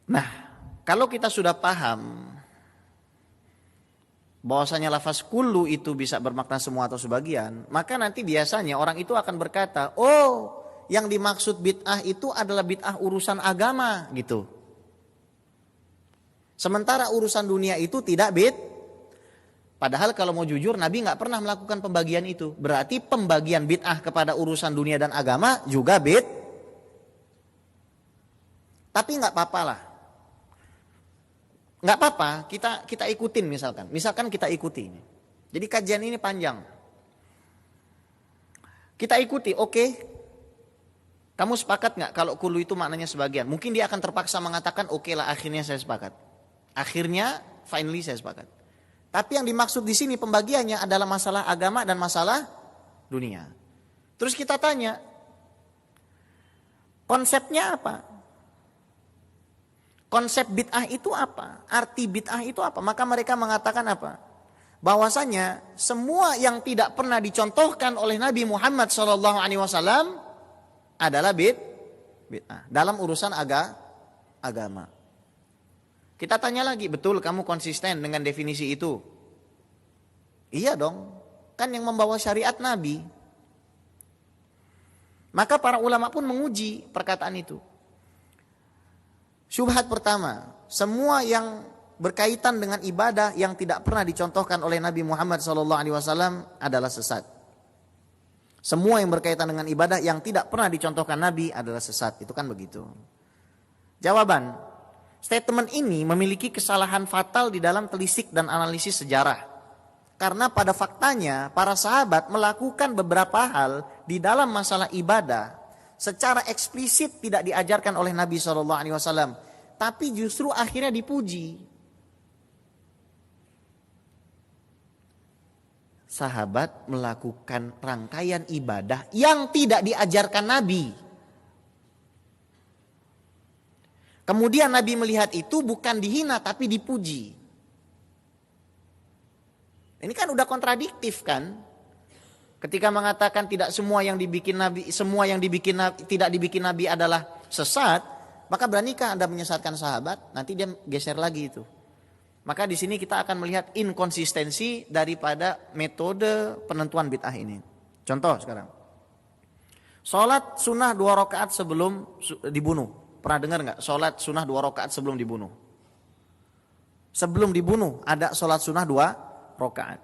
Nah, kalau kita sudah paham bahwasanya lafaz kullu itu bisa bermakna semua atau sebagian, maka nanti biasanya orang itu akan berkata, oh yang dimaksud bid'ah itu adalah bid'ah urusan agama gitu. Sementara urusan dunia itu tidak Padahal kalau mau jujur Nabi nggak pernah melakukan pembagian itu. Berarti pembagian bid'ah kepada urusan dunia dan agama juga Tapi nggak apa-apa lah. Nggak apa-apa, kita ikutin misalkan. Misalkan kita ikuti ini. Jadi kajian ini panjang. Kita ikuti, oke. Kamu sepakat nggak kalau kulu itu maknanya sebagian? Mungkin dia akan terpaksa mengatakan oke lah, akhirnya saya sepakat. Akhirnya, finally saya sepakat. Tapi yang dimaksud di sini pembagiannya adalah masalah agama dan masalah dunia. Terus kita tanya, konsepnya apa? Konsep bid'ah itu apa? Arti bid'ah itu apa? Maka mereka mengatakan apa? Bahwasanya semua yang tidak pernah dicontohkan oleh Nabi Muhammad SAW adalah bid'ah dalam urusan agama. Kita tanya lagi, betul kamu konsisten dengan definisi itu? Iya dong, kan yang membawa syariat Nabi. Maka para ulama pun menguji perkataan itu. Syubhat pertama, semua yang berkaitan dengan ibadah yang tidak pernah dicontohkan oleh Nabi Muhammad SAW adalah sesat. Semua yang berkaitan dengan ibadah yang tidak pernah dicontohkan Nabi adalah sesat. Itu kan begitu. Jawaban, statement ini memiliki kesalahan fatal di dalam telisik dan analisis sejarah. Karena pada faktanya para sahabat melakukan beberapa hal di dalam masalah ibadah secara eksplisit tidak diajarkan oleh Nabi SAW. Tapi justru akhirnya dipuji. Sahabat melakukan rangkaian ibadah yang tidak diajarkan Nabi. Kemudian Nabi melihat itu bukan dihina tapi dipuji. Ini kan udah kontradiktif kan? Ketika mengatakan tidak semua yang dibikin Nabi, tidak dibikin Nabi adalah sesat, maka beranikah Anda menyesatkan sahabat? Nanti dia geser lagi itu. Maka di sini kita akan melihat inkonsistensi daripada metode penentuan bid'ah ini. Contoh sekarang. Salat sunnah 2 rakaat sebelum dibunuh. Pernah dengar enggak? Salat sunnah 2 rakaat sebelum dibunuh. Sebelum dibunuh ada salat sunnah 2 rakaat.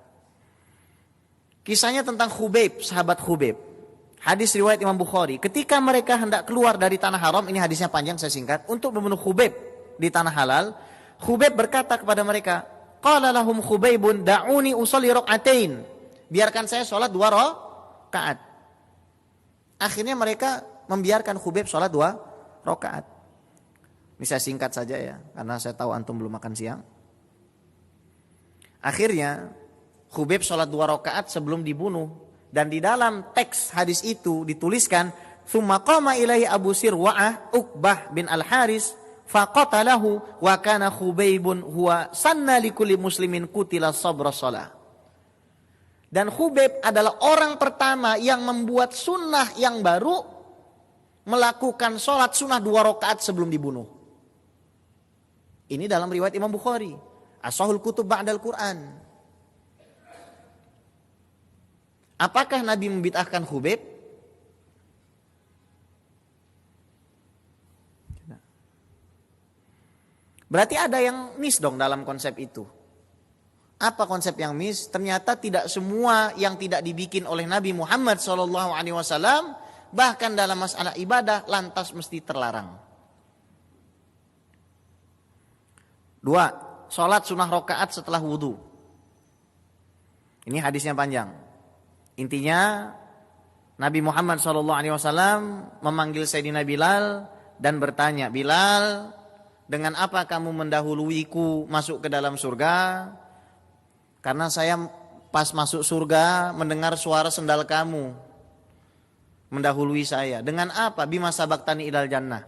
Kisahnya tentang Khubayb, sahabat Khubayb. Hadis riwayat Imam Bukhari. Ketika mereka hendak keluar dari tanah haram, ini hadisnya panjang saya singkat, untuk membunuh Khubayb di tanah halal, Khubayb berkata kepada mereka, qala lahum Khubaybun da'uni usolli rak'atain. Biarkan saya sholat 2 rakaat. Akhirnya mereka membiarkan Khubayb sholat 2 rakaat. Ini saya singkat saja ya, karena saya tahu antum belum makan siang. Akhirnya Khubayb sholat 2 rakaat sebelum dibunuh. Dan di dalam teks hadis itu dituliskan, thumma qama ilaihi Abu Sirwa'ah Uqbah bin Al-Haris faqatalahu wa kana Khubaybun huwa sanna likulli muslimin qutila sabra shalah. Dan Khubayb adalah orang pertama yang membuat sunnah yang baru, melakukan sholat sunnah 2 rakaat sebelum dibunuh. Ini dalam riwayat Imam Bukhari, Ashahul Kutub Ba'dal Quran. Apakah Nabi membid'ahkan Khubayb? Berarti ada yang miss dong dalam konsep itu. Apa konsep yang miss? Ternyata tidak semua yang tidak dibikin oleh Nabi Muhammad SAW, bahkan dalam masalah ibadah, lantas mesti terlarang. 2. Sholat sunnah rakaat setelah wudu. Ini hadisnya panjang. Intinya Nabi Muhammad SAW memanggil Sayyidina Bilal dan bertanya, Bilal, dengan apa kamu mendahuluiku masuk ke dalam surga? Karena saya pas masuk surga mendengar suara sendal kamu mendahului saya. Dengan apa? Bima sabaktani ilal jannah.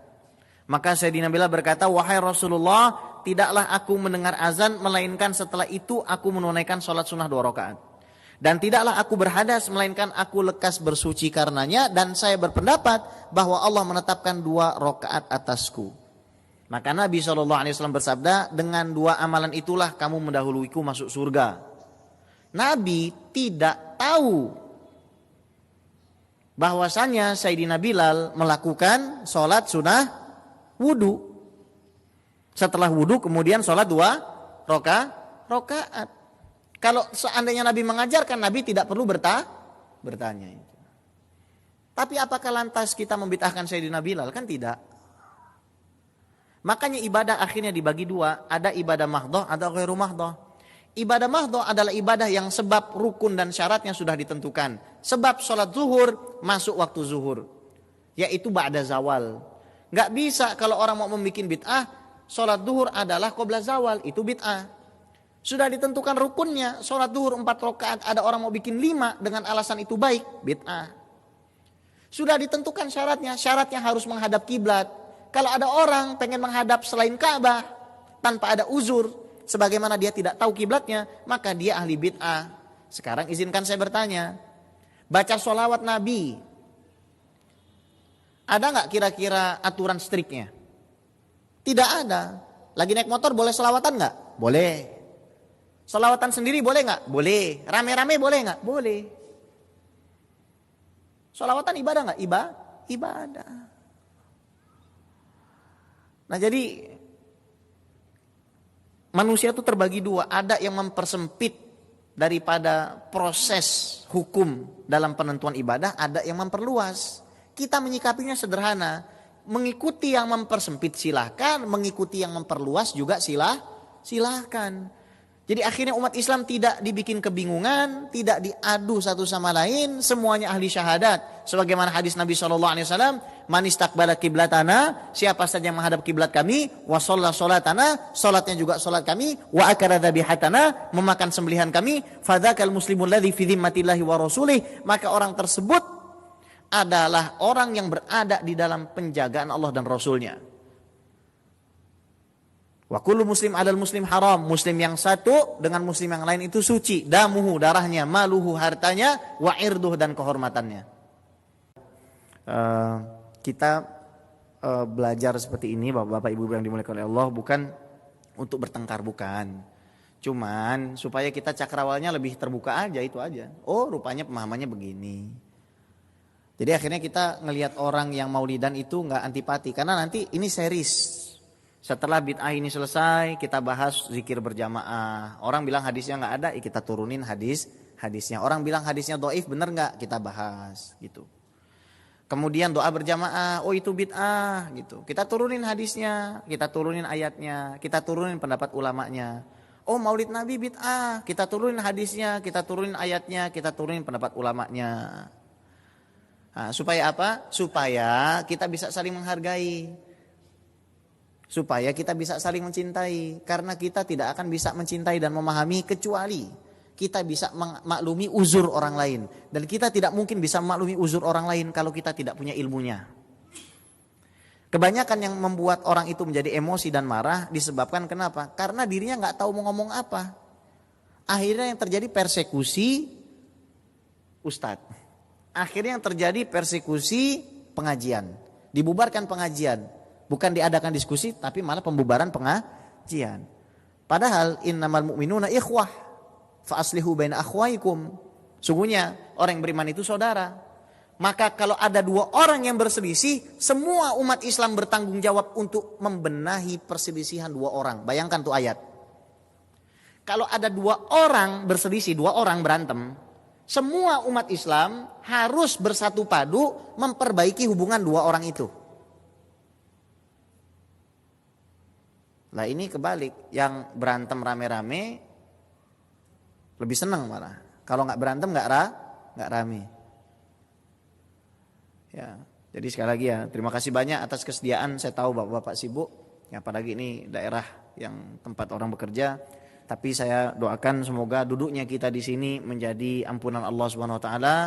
Maka Sayyidina Bilal berkata, wahai Rasulullah, tidaklah aku mendengar azan melainkan setelah itu aku menunaikan sholat sunnah 2 rakaat. Dan tidaklah aku berhadas melainkan aku lekas bersuci karenanya, dan saya berpendapat bahwa Allah menetapkan 2 rakaat atasku. Maka Nabi SAW bersabda, dengan 2 amalan itulah kamu mendahuluiku masuk surga. Nabi tidak tahu bahwasanya Sayyidina Bilal melakukan sholat sunnah wudu. Setelah wudu kemudian sholat 2 rakaat. Kalau seandainya Nabi mengajarkan, Nabi tidak perlu bertanya. Tapi apakah lantas kita membid'ahkan Sayyidina Bilal? Kan tidak. Makanya ibadah akhirnya dibagi 2. Ada ibadah mahdhah, ada ghairu mahdhah. Ibadah mahdhah adalah ibadah yang sebab rukun dan syaratnya sudah ditentukan. Sebab sholat zuhur masuk waktu zuhur, yaitu ba'da zawal. Gak bisa kalau orang mau membuat bid'ah, sholat zuhur adalah qabla zawal, itu bid'ah. Sudah ditentukan rukunnya, sholat zuhur 4 rakaat, ada orang mau bikin 5 dengan alasan itu baik, bid'ah. Sudah ditentukan syaratnya harus menghadap kiblat. Kalau ada orang pengen menghadap selain Ka'bah tanpa ada uzur, sebagaimana dia tidak tahu kiblatnya, maka dia ahli bid'ah. Sekarang izinkan saya bertanya, baca sholawat Nabi, ada nggak kira-kira aturan striknya? Tidak ada. Lagi naik motor boleh sholawatan nggak? Boleh. Sholawatan sendiri boleh nggak? Boleh. Rame-rame boleh nggak? Boleh. Sholawatan ibadah nggak? Ibadah. Nah jadi manusia itu terbagi 2. Ada yang mempersempit daripada proses hukum dalam penentuan ibadah, ada yang memperluas. Kita menyikapinya sederhana. Mengikuti yang mempersempit silahkan, mengikuti yang memperluas juga silahkan. Jadi akhirnya umat Islam tidak dibikin kebingungan, tidak diadu satu sama lain, semuanya ahli syahadat. Sebagaimana hadis Nabi SAW, man istaqbala qiblatana, siapa saja yang menghadap kiblat kami, wa shalla sholatana, sholatnya juga sholat kami, wa akala dhabihatana, memakan sembelihan kami, fadzakal muslimul ladzi fi dhimmatillahi wa rasulih, maka orang tersebut adalah orang yang berada di dalam penjagaan Allah dan Rasulnya. Wa kullu muslim adal muslim haram, muslim yang satu dengan muslim yang lain itu suci, damuhu darahnya, maluhu hartanya, wa irduh dan kehormatannya. Kita belajar seperti ini Bapak Ibu yang dimuliakan oleh Allah, bukan untuk bertengkar, bukan. Cuman supaya kita cakrawalnya lebih terbuka aja, itu aja. Oh rupanya pemahamannya begini. Jadi akhirnya kita ngelihat orang yang maulidan itu nggak antipati, karena nanti ini series. Setelah bid'ah ini selesai, kita bahas zikir berjamaah. Orang bilang hadisnya nggak ada, kita turunin hadisnya. Orang bilang hadisnya dhaif, bener nggak? Kita bahas gitu. Kemudian doa berjamaah, oh itu bid'ah gitu. Kita turunin hadisnya, kita turunin ayatnya, kita turunin pendapat ulamanya. Oh maulid Nabi bid'ah, kita turunin hadisnya, kita turunin ayatnya, kita turunin pendapat ulamanya. Nah, supaya apa? Supaya kita bisa saling menghargai. Supaya kita bisa saling mencintai. Karena kita tidak akan bisa mencintai dan memahami kecuali kita bisa memaklumi uzur orang lain. Dan kita tidak mungkin bisa memaklumi uzur orang lain kalau kita tidak punya ilmunya. Kebanyakan yang membuat orang itu menjadi emosi dan marah disebabkan kenapa? Karena dirinya gak tahu mau ngomong apa. Akhirnya yang terjadi persekusi ustadz. Akhirnya yang terjadi persekusi pengajian. Dibubarkan pengajian. Bukan diadakan diskusi, tapi malah pembubaran pengajian. Padahal innamal mu'minuna ikhwah fa aslihu baina akhwaikum. Sungguhnya orang yang beriman itu saudara. Maka kalau ada 2 orang yang berselisih, semua umat Islam bertanggung jawab untuk membenahi perselisihan 2 orang. Bayangkan tuh ayat. Kalau ada 2 orang berselisih, 2 orang berantem, semua umat Islam harus bersatu padu memperbaiki hubungan 2 orang itu. Lah ini kebalik, yang berantem rame-rame lebih senang malah. Kalau nggak berantem nggak rame. Ya, jadi sekali lagi ya, terima kasih banyak atas kesediaan. Saya tahu bapak-bapak sibuk, ya apalagi ini daerah yang tempat orang bekerja. Tapi saya doakan semoga duduknya kita di sini menjadi ampunan Allah Subhanahu Wa Taala,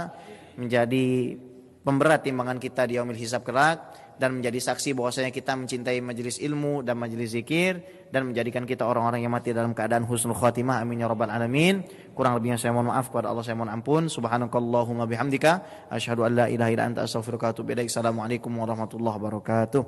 menjadi pemberat timbangan kita di yaumil hisab kelak, dan menjadi saksi bahwasanya kita mencintai majelis ilmu dan majelis zikir, dan menjadikan kita orang-orang yang mati dalam keadaan husnul khatimah. Amin ya rabbal alamin. Kurang lebihnya saya mohon maaf, kepada Allah saya mohon ampun. Subhanakallahumma bihamdika asyhadu an la ilaha illa anta astaghfiruka wa atubu ilaik. Assalamualaikum warahmatullahi wabarakatuh.